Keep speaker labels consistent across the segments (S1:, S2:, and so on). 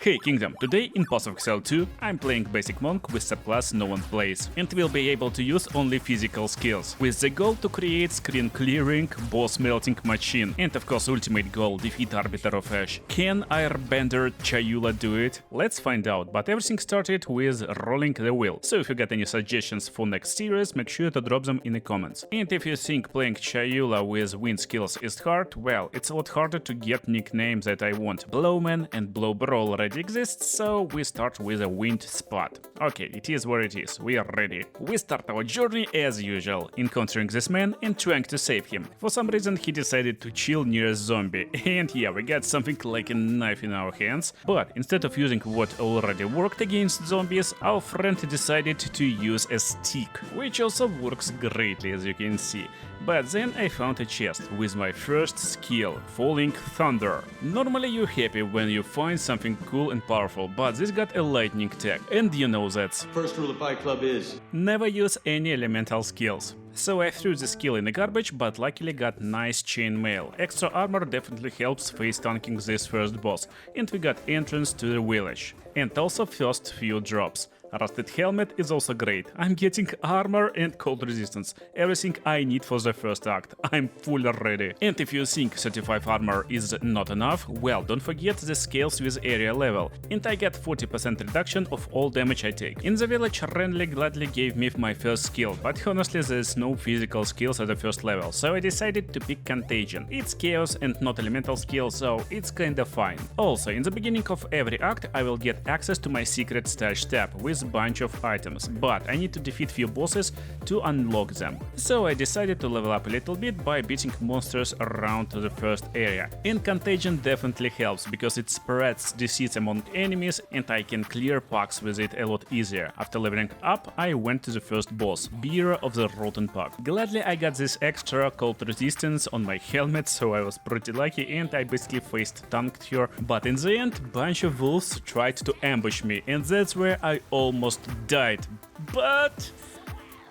S1: Hey Kingdom, today in Path of Exile 2 I'm playing basic monk with subclass no one plays and will be able to use only physical skills, with the goal to create screen clearing, boss melting machine, and of course ultimate goal, defeat Arbiter of Ash. Can ARBITER Chayula do it? Let's find out, but everything started with rolling the wheel, so if you got any suggestions for next series, make sure to drop them in the comments. And if you think playing Chayula with wind skills is hard, well, it's a lot harder to get nicknames that I want. Blowman and Blowbro already exists, so we start with a wind spot. Okay, it is where it is, we are ready. We start our journey as usual, encountering this man and trying to save him. For some reason he decided to chill near a zombie, and yeah, we got something like a knife in our hands, but instead of using what already worked against zombies, our friend decided to use a stick, which also works greatly as you can see. But then I found a chest with my first skill, Falling Thunder. Normally you're happy when you find something cool and powerful, but this got a lightning tag, and you know that's
S2: first rule of Fight Club is
S1: never use any elemental skills. So I threw the skill in the garbage, but luckily got nice chainmail. Extra armor definitely helps face tanking this first boss, and we got entrance to the village. And also first few drops. Rusted helmet is also great. I'm getting armor and cold resistance, everything I need for the first act. I'm fully ready. And if you think 35 armor is not enough, well, don't forget the scales with area level, and I get 40% reduction of all damage I take. In the village, Renly gladly gave me my first skill, but honestly there's no physical skills at the first level, so I decided to pick Contagion. It's chaos and not elemental skill, so it's kinda fine. Also, in the beginning of every act I will get access to my secret stash tab with bunch of items, but I need to defeat few bosses to unlock them. So I decided to level up a little bit by beating monsters around the first area. And Contagion definitely helps, because it spreads disease among enemies and I can clear packs with it a lot easier. After leveling up, I went to the first boss, Bearer of the Rotten Pack. Gladly I got this extra cold resistance on my helmet, so I was pretty lucky and I basically faced tanked her, but in the end bunch of wolves tried to ambush me, and that's where I almost died, but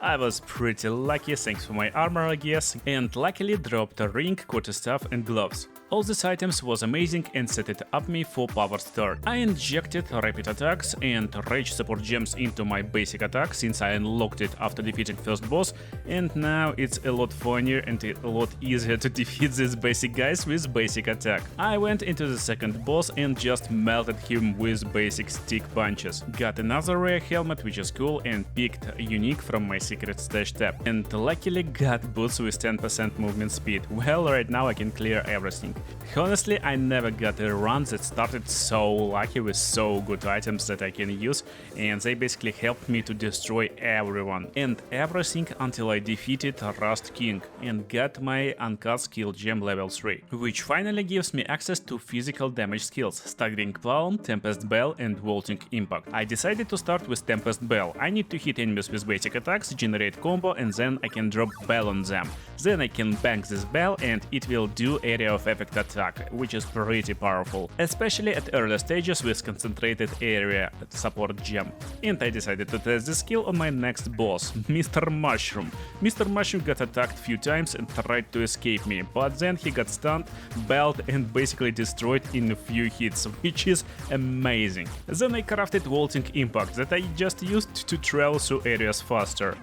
S1: I was pretty lucky thanks for my armor I guess, and luckily dropped a ring, quarterstaff and gloves. All these items was amazing and set it up me for power start. I injected rapid attacks and rage support gems into my basic attack since I unlocked it after defeating first boss, and now it's a lot funnier and a lot easier to defeat these basic guys with basic attack. I went into the second boss and just melted him with basic stick punches. Got another rare helmet which is cool, and picked a unique from my secret stash tab, and luckily got boots with 10% movement speed. Well, right now I can clear everything. Honestly, I never got a run that started so lucky with so good items that I can use, and they basically helped me to destroy everyone and everything until I defeated Rust King and got my uncut skill gem level 3, which finally gives me access to physical damage skills, Staggering Palm, Tempest Bell and Vaulting Impact. I decided to start with Tempest Bell. I need to hit enemies with basic attacks, generate combo, and then I can drop bell on them. Then I can bank this bell and it will do area of effect attack, which is pretty powerful, especially at early stages with concentrated area support gem. And I decided to test the skill on my next boss, Mr. Mushroom. Mr. Mushroom got attacked few times and tried to escape me, but then he got stunned, belled and basically destroyed in a few hits, which is amazing. Then I crafted Vaulting Impact that I just used to travel through areas faster.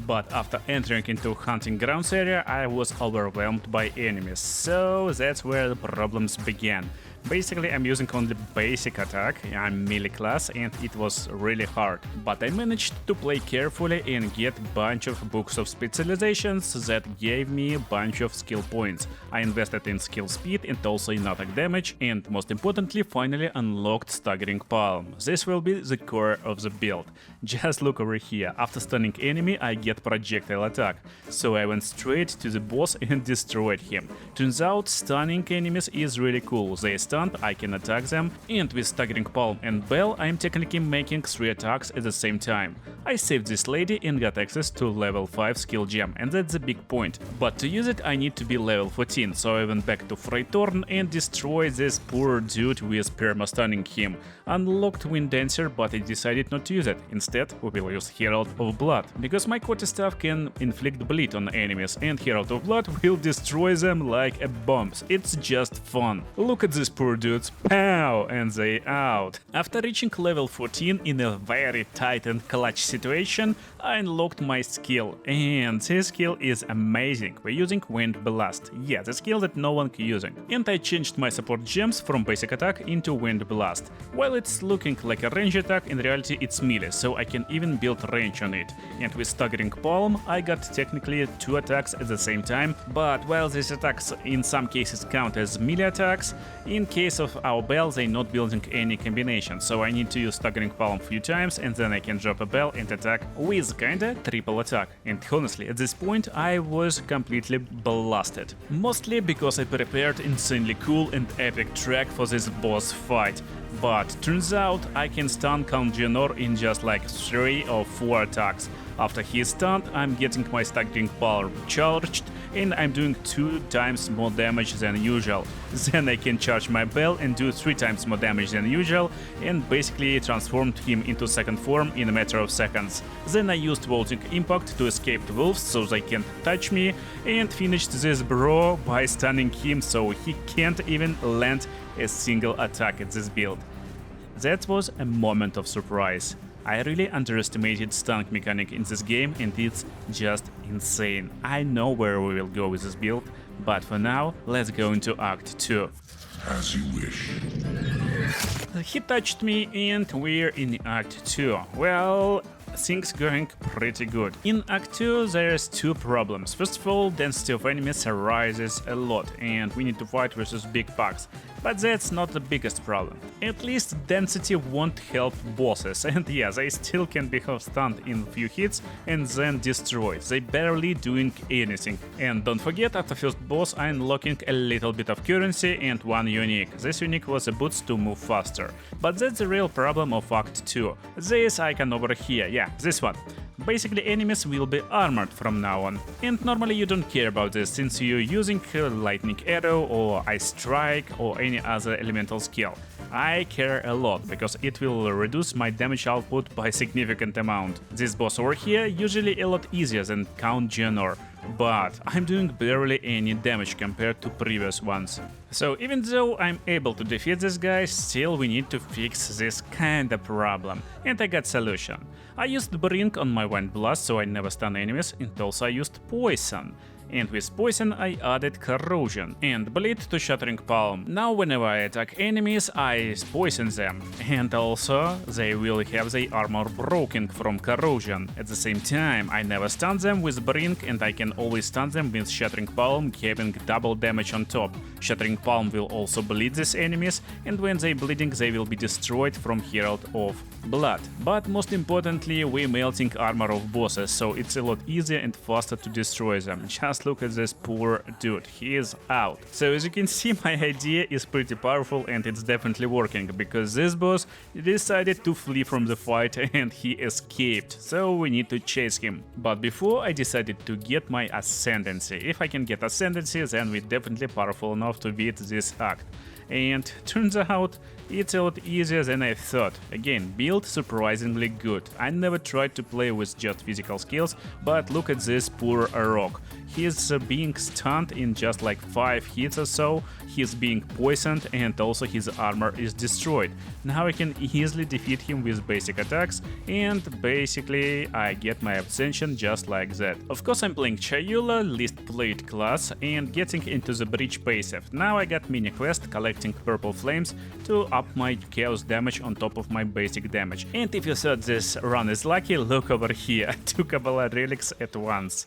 S1: But after entering into hunting grounds area, I was overwhelmed by enemies, so that's where the problems began. Basically, I'm using only basic attack, I'm melee class, and it was really hard. But I managed to play carefully and get a bunch of books of specializations that gave me a bunch of skill points. I invested in skill speed and also in attack damage, and most importantly, finally unlocked Staggering Palm. This will be the core of the build. Just look over here, after stunning enemy I get projectile attack, so I went straight to the boss and destroyed him. Turns out stunning enemies is really cool, they stun stunned, I can attack them, and with Staggering Palm and Bell, I'm technically making 3 attacks at the same time. I saved this lady and got access to level 5 skill gem, and that's the big point. But to use it, I need to be level 14, so I went back to Freitorn and destroyed this poor dude with perma-stunning him. Unlocked Wind Dancer, but I decided not to use it. Instead, we will use Herald of Blood, because my quarterstaff can inflict bleed on enemies, and Herald of Blood will destroy them like a bombs. It's just fun. Look at these poor dudes. Pow! And they out. After reaching level 14 in a very tight and clutch situation, I unlocked my skill, and this skill is amazing. We're using Wind Blast. Yeah, the skill that no one is using. And I changed my support gems from basic attack into Wind Blast. While it's looking like a range attack, in reality it's melee, so I can even build range on it. And with Staggering Palm, I got technically 2 attacks at the same time, but while these attacks in some cases count as melee attacks, in case of our Bell they're not building any combination, so I need to use Staggering Palm a few times and then I can drop a Bell and attack with kinda triple attack. And honestly, at this point I was completely blasted. Mostly because I prepared insanely cool and epic track for this boss fight. But turns out I can stun Count Geonor in just like 3 or 4 attacks. After he is stunned, I'm getting my Staggering Palm charged and I'm doing 2 times more damage than usual. Then I can charge my Bell and do 3 times more damage than usual and basically transformed him into second form in a matter of seconds. Then I used Vaulting Impact to escape the wolves so they can't touch me and finished this bro by stunning him so he can't even land a single attack at this build. That was a moment of surprise. I really underestimated stun mechanic in this game and it's just insane. I know where we will go with this build, but for now, let's go into Act 2.
S2: As you wish.
S1: He touched me and we're in Act 2. Well, things going pretty good. In Act 2 there's 2 problems. First of all, density of enemies rises a lot and we need to fight versus big packs. But that's not the biggest problem. At least density won't help bosses, and yeah, they still can be half-stunned in a few hits and then destroyed. They barely doing anything. And don't forget, after first boss I'm unlocking a little bit of currency and 1 unique. This unique was a boost to move faster. But that's the real problem of Act 2. This icon over here, yeah, this one. Basically enemies will be armored from now on. And normally you don't care about this since you're using Lightning Arrow or Ice Strike or any other elemental skill. I care a lot because it will reduce my damage output by a significant amount. This boss over here usually a lot easier than Count Geonor, but I'm doing barely any damage compared to previous ones. So even though I'm able to defeat this guy, still we need to fix this kinda problem. And I got solution. I used Brink on my Wind Blast so I never stun enemies, and also I used Poison. And with Poison I added Corrosion and Bleed to Shattering Palm. Now whenever I attack enemies I poison them, and also they will have their armor broken from Corrosion. At the same time I never stun them with Brink and I can always stun them with Shattering Palm, having double damage on top. Shattering Palm will also bleed these enemies, and when they bleeding they will be destroyed from Herald of Blood. But most importantly we're melting armor of bosses, so it's a lot easier and faster to destroy them. Just look at this poor dude, he is out. So as you can see, my idea is pretty powerful and it's definitely working, because this boss decided to flee from the fight and he escaped, so we need to chase him. But before I decided to get my Ascendancy. If I can get Ascendancy, then we're definitely powerful enough to beat this act. And turns out it's a lot easier than I thought. Again, build surprisingly good. I never tried to play with just physical skills, but look at this poor rock. He's being stunned in just like 5 hits or so, he's being poisoned and also his armor is destroyed. Now I can easily defeat him with basic attacks and basically I get my Ascension just like that. Of course I'm playing Chayula, least played class, and getting into the Breach passive. Now I got mini quest collecting purple flames to up my chaos damage on top of my basic damage. And if you thought this run is lucky, look over here, I took a couple of relics at once.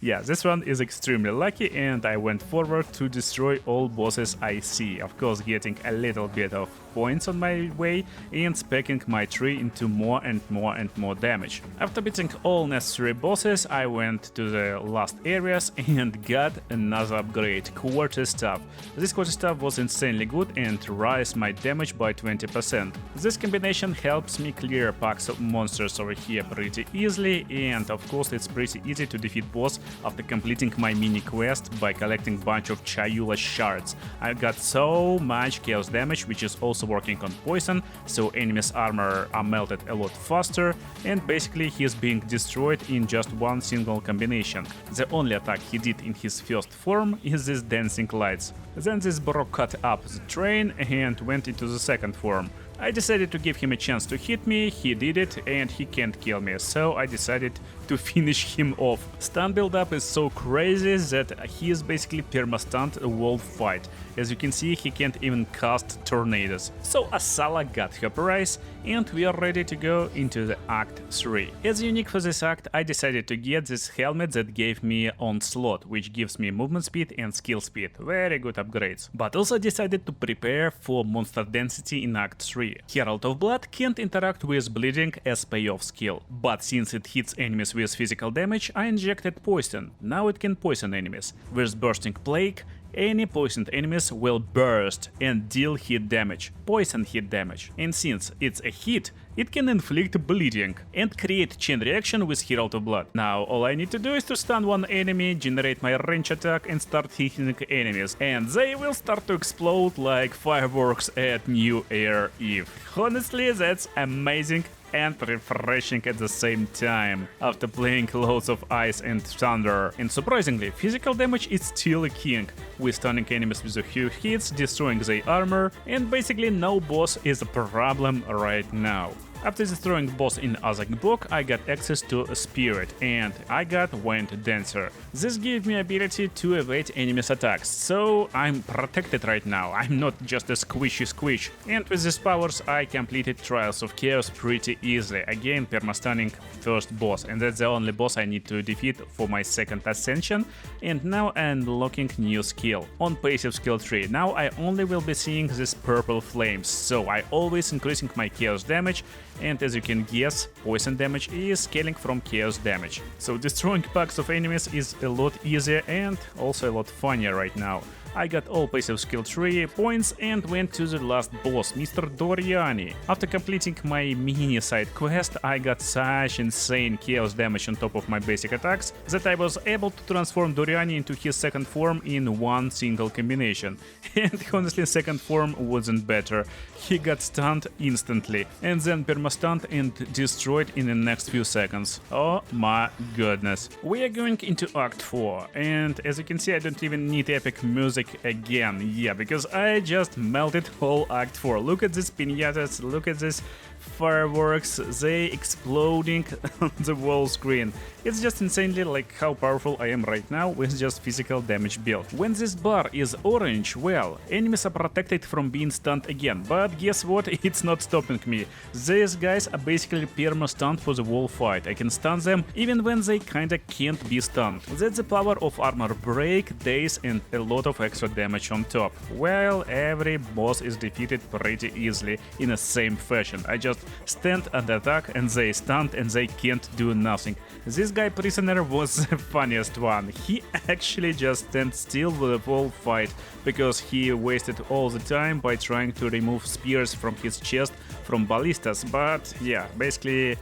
S1: Yeah, this one is extremely lucky and I went forward to destroy all bosses I see, of course getting a little bit of points on my way and specking my tree into more and more and more damage. After beating all necessary bosses, I went to the last areas and got another upgrade, Quarterstaff. This Quarterstaff was insanely good and raised my damage by 20%. This combination helps me clear packs of monsters over here pretty easily, and of course it's pretty easy to defeat boss after completing my mini quest by collecting bunch of Chayula shards. I got so much chaos damage, which is also working on poison, so enemy's armor are melted a lot faster, and basically he's being destroyed in just one single combination. The only attack he did in his first form is this dancing lights. Then this bro cut up the train and went into the second form. I decided to give him a chance to hit me, he did it, and he can't kill me, so I decided to finish him off. Stun build-up is so crazy that he is basically perma-stunned a whole fight. As you can see, he can't even cast tornadoes. So Asala got her prize, and we are ready to go into the Act 3. As unique for this act, I decided to get this helmet that gave me Onslaught, which gives me movement speed and skill speed. Very good upgrades. But also decided to prepare for monster density in Act 3. Herald of Blood can't interact with bleeding as payoff skill, but since it hits enemies with physical damage, I injected poison. Now it can poison enemies. With Bursting Plague, any poisoned enemies will burst and deal hit damage, poison hit damage. And since it's a hit, it can inflict bleeding and create chain reaction with Herald of Blood. Now all I need to do is to stun one enemy, generate my range attack and start hitting enemies, and they will start to explode like fireworks at New Year Eve. Honestly, that's amazing and refreshing at the same time, after playing loads of Ice and Thunder. And surprisingly, physical damage is still a king, with stunning enemies with a few hits, destroying their armor, and basically no boss is a problem right now. After destroying boss in Azagbook, I got access to a spirit, and I got Wind Dancer. This gave me ability to evade enemies' attacks, so I'm protected right now, I'm not just a squishy squish. And with these powers I completed Trials of Chaos pretty easily, again perma-stunning first boss, and that's the only boss I need to defeat for my second ascension. And now I'm unlocking new skill. On passive skill tree, now I only will be seeing these purple flames, so I always increasing my chaos damage, and as you can guess, poison damage is scaling from chaos damage. So destroying packs of enemies is a lot easier and also a lot funnier right now. I got all passive skill tree points and went to the last boss, Mr. Doriani. After completing my mini side quest, I got such insane chaos damage on top of my basic attacks that I was able to transform Doriani into his second form in one single combination. And honestly, second form wasn't better. He got stunned instantly and then perma-stunned and destroyed in the next few seconds. Oh my goodness. We are going into Act 4, and as you can see, I don't even need epic music again, yeah, because I just melted whole Act 4. Look at these piñatas, look at this fireworks, they exploding on the wall screen. It's just insanely like how powerful I am right now with just physical damage build. When this bar is orange, well, enemies are protected from being stunned again, but guess what, it's not stopping me. These guys are basically perma-stunned for the whole fight. I can stun them even when they kinda can't be stunned. That's the power of armor break, daze and a lot of extra damage on top. Well, every boss is defeated pretty easily in the same fashion. I just stand and attack and they stunned and they can't do nothing. This guy prisoner was the funniest one. He actually just stands still with the whole fight because he wasted all the time by trying to remove spears from his chest from ballistas, but yeah, basically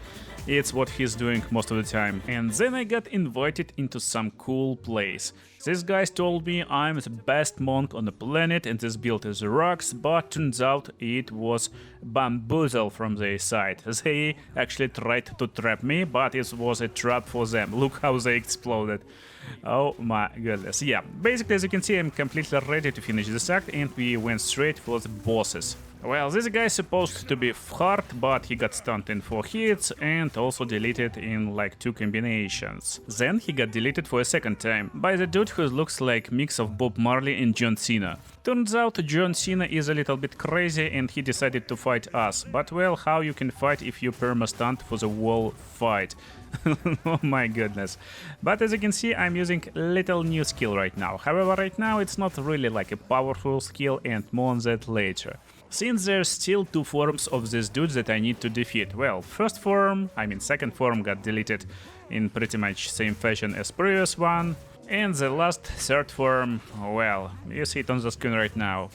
S1: it's what he's doing most of the time. And then I got invited into some cool place. These guys told me I'm the best monk on the planet and this build is rocks, but turns out it was bamboozle from their side. They actually tried to trap me, but it was a trap for them. Look how they exploded. Oh my goodness. Yeah, basically as you can see, I'm completely ready to finish this act and we went straight for the bosses. Well, this guy is supposed to be hard, but he got stunned in 4 hits and also deleted in like 2 combinations. Then he got deleted for a second time by the dude who looks like mix of Bob Marley and John Cena. Turns out John Cena is a little bit crazy and he decided to fight us. But well, how you can fight if you perma-stunned for the whole fight? Oh my goodness. But as you can see, I'm using little new skill right now. However, right now it's not really like a powerful skill and more on that later. since there's still two forms of this dude that I need to defeat. Well, second form got deleted in pretty much same fashion as previous one. And the last, third form, well, you see it on the screen right now.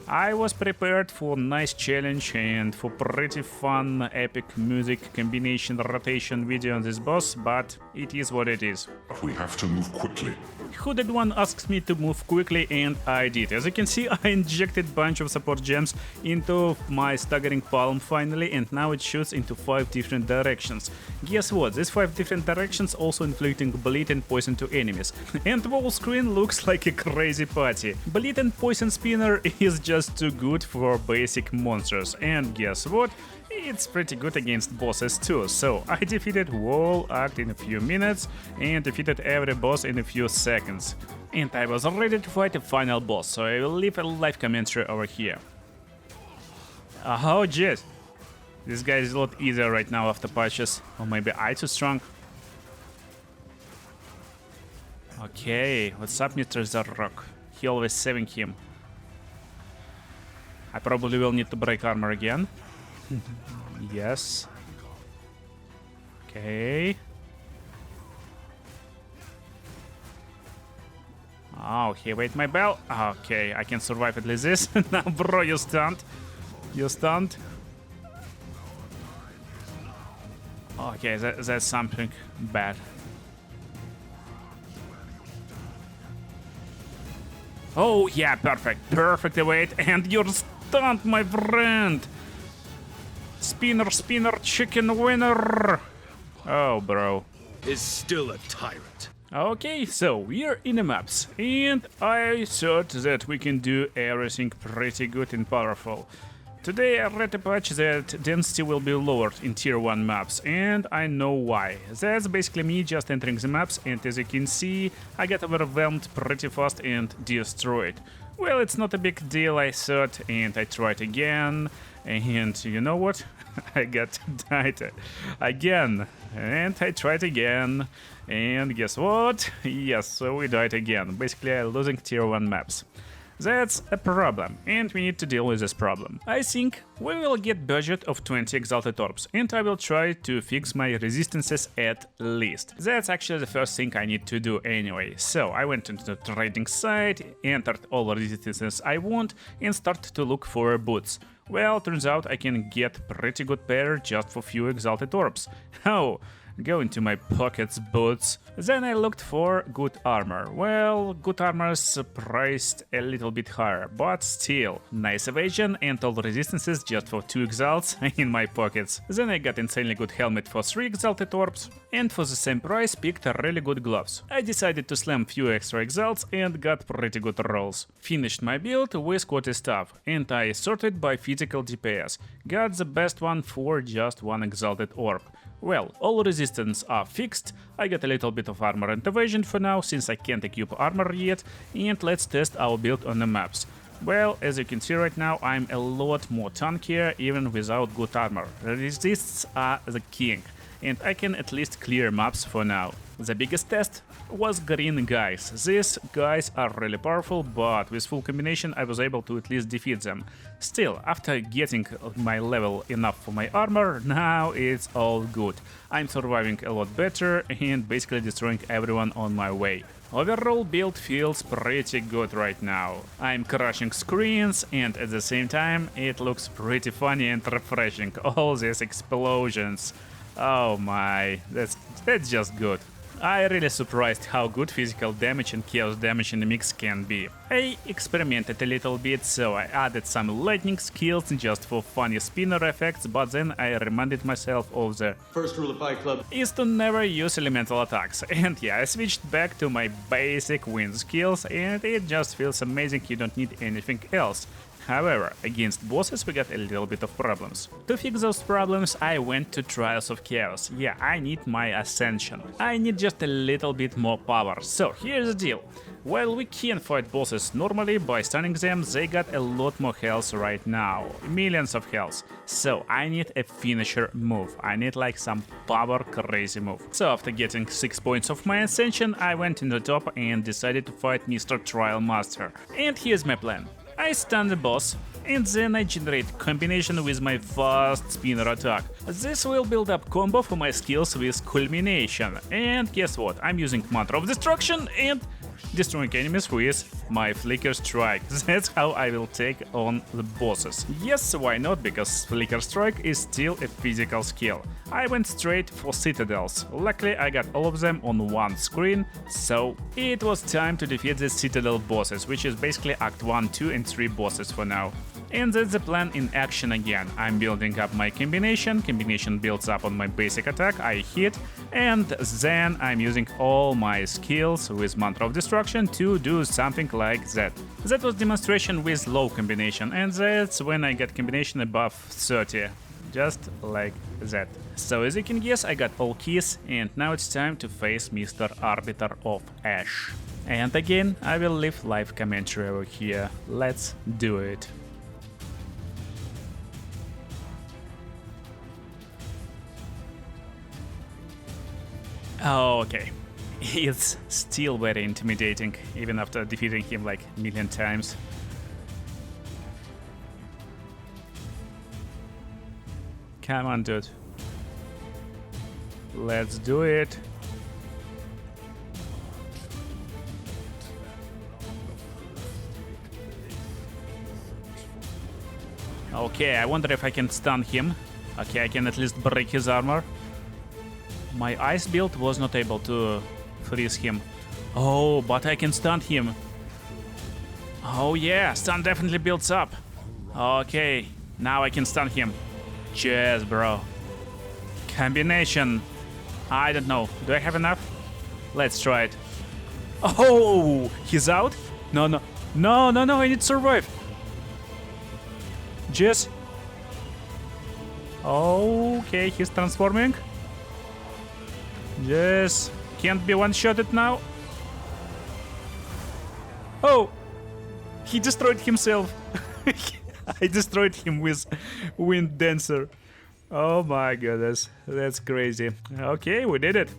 S1: I was prepared for a nice challenge and for pretty fun epic music combination rotation video on this boss, but it is what it is.
S2: We have to move quickly.
S1: Hooded one asks me to move quickly and I did. As you can see, I injected bunch of support gems into my staggering palm finally, and now it shoots into 5 different directions. Guess what? These 5 different directions also inflicting bleed and poison to enemies. And the whole screen looks like a crazy party. Bleed and poison spinner is just too good for basic monsters, and guess what? It's pretty good against bosses too. So I defeated whole act in a few minutes and defeated every boss in a few seconds. And I was ready to fight a final boss, so I will leave a live commentary over here. Oh jeez, this guy is a lot easier right now after patches, or maybe I too strong. Okay, what's up, Mr. Zarok? He always saving him. I probably will need to break armor again. Yes. Okay. Oh, he ate my bell. Okay, I can survive at least this. Now, bro, you stunned. You stunned. Okay, that's something bad. Oh, yeah, perfect. Perfect evade. And you're stunned, my friend. Spinner, spinner, chicken winner. Oh, bro.
S3: Is still a tyrant.
S1: Okay, so we're in the maps, and I thought that we can do everything pretty good and powerful. Today I read a patch that density will be lowered in tier 1 maps, and I know why. That's basically me just entering the maps, and as you can see, I got overwhelmed pretty fast and destroyed. Well, it's not a big deal, I thought, and I tried again, and you know what? I got died again, and I tried again, and guess what? Yes, so we died again, basically losing tier 1 maps. That's a problem, and we need to deal with this problem. I think we will get budget of 20 exalted orbs, and I will try to fix my resistances at least. That's actually the first thing I need to do anyway. So I went into the trading site, entered all the resistances I want, and started to look for boots. Well, turns out I can get pretty good pair just for few exalted orbs. How? Go into my pockets, boots. Then I looked for good armor. Well, good armor is priced a little bit higher, but still, nice evasion and all resistances just for 2 exalts in my pockets. Then I got insanely good helmet for 3 exalted orbs, and for the same price picked really good gloves. I decided to slam few extra exalts and got pretty good rolls. Finished my build with quality stuff, and I sorted by physical DPS. Got the best one for just 1 exalted orb. Well, all resistance are fixed, I got a little bit of armor and evasion for now, since I can't equip armor yet, and let's test our build on the maps. Well, as you can see right now, I'm a lot more tankier even without good armor. Resists are the king, and I can at least clear maps for now. The biggest test was green guys. These guys are really powerful, but with full combination I was able to at least defeat them. Still, after getting my level enough for my armor, now it's all good. I'm surviving a lot better and basically destroying everyone on my way. Overall build feels pretty good right now. I'm crushing screens, and at the same time it looks pretty funny and refreshing. All these explosions. Oh my, that's just good. I really surprised how good physical damage and chaos damage in the mix can be. I experimented a little bit, so I added some lightning skills just for funny spinner effects, but then I reminded myself of the
S3: First rule of Fight Club
S1: is to never use elemental attacks. And yeah, I switched back to my basic wind skills, and it just feels amazing, you don't need anything else. However, against bosses we got a little bit of problems. To fix those problems I went to Trials of Chaos. Yeah, I need my ascension. I need just a little bit more power. So here's the deal. While we can fight bosses normally by stunning them, they got a lot more health right now. Millions of health. So I need a finisher move. I need like some power crazy move. So after getting 6 points of my ascension, I went in the top and decided to fight Mr. Trial Master. And here's my plan. I stun the boss, and then I generate combination with my fast spinner attack. This will build up combo for my skills with culmination. And guess what? I'm using Mantra of Destruction and destroying enemies with my Flicker Strike. That's how I will take on the bosses. Yes, why not? Because Flicker Strike is still a physical skill. I went straight for citadels. Luckily, I got all of them on one screen, so it was time to defeat the citadel bosses, which is basically Act 1, 2 and 3 bosses for now. And that's the plan in action again. I'm building up my combination builds up on my basic attack, I hit, and then I'm using all my skills with Mantra of Destruction to do something like that. That was demonstration with low combination, and that's when I got combination above 30. Just like that. So as you can guess, I got all keys, and now it's time to face Mr. Arbiter of Ash. And again, I will leave live commentary over here. Let's do it. Okay, it's still very intimidating, even after defeating him like a million times. Come on, dude. Let's do it. Okay, I wonder if I can stun him. Okay, I can at least break his armor. My ice build was not able to freeze him. Oh, but I can stun him. Oh yeah, stun definitely builds up. Okay, now I can stun him. Cheers, bro. Combination. I don't know. Do I have enough? Let's try it. Oh, he's out? No, I need to survive. Jess. Okay, he's transforming. Yes, can't be one-shotted now. Oh, he destroyed himself. I destroyed him with Wind Dancer. Oh my goodness, that's crazy. Okay, we did it.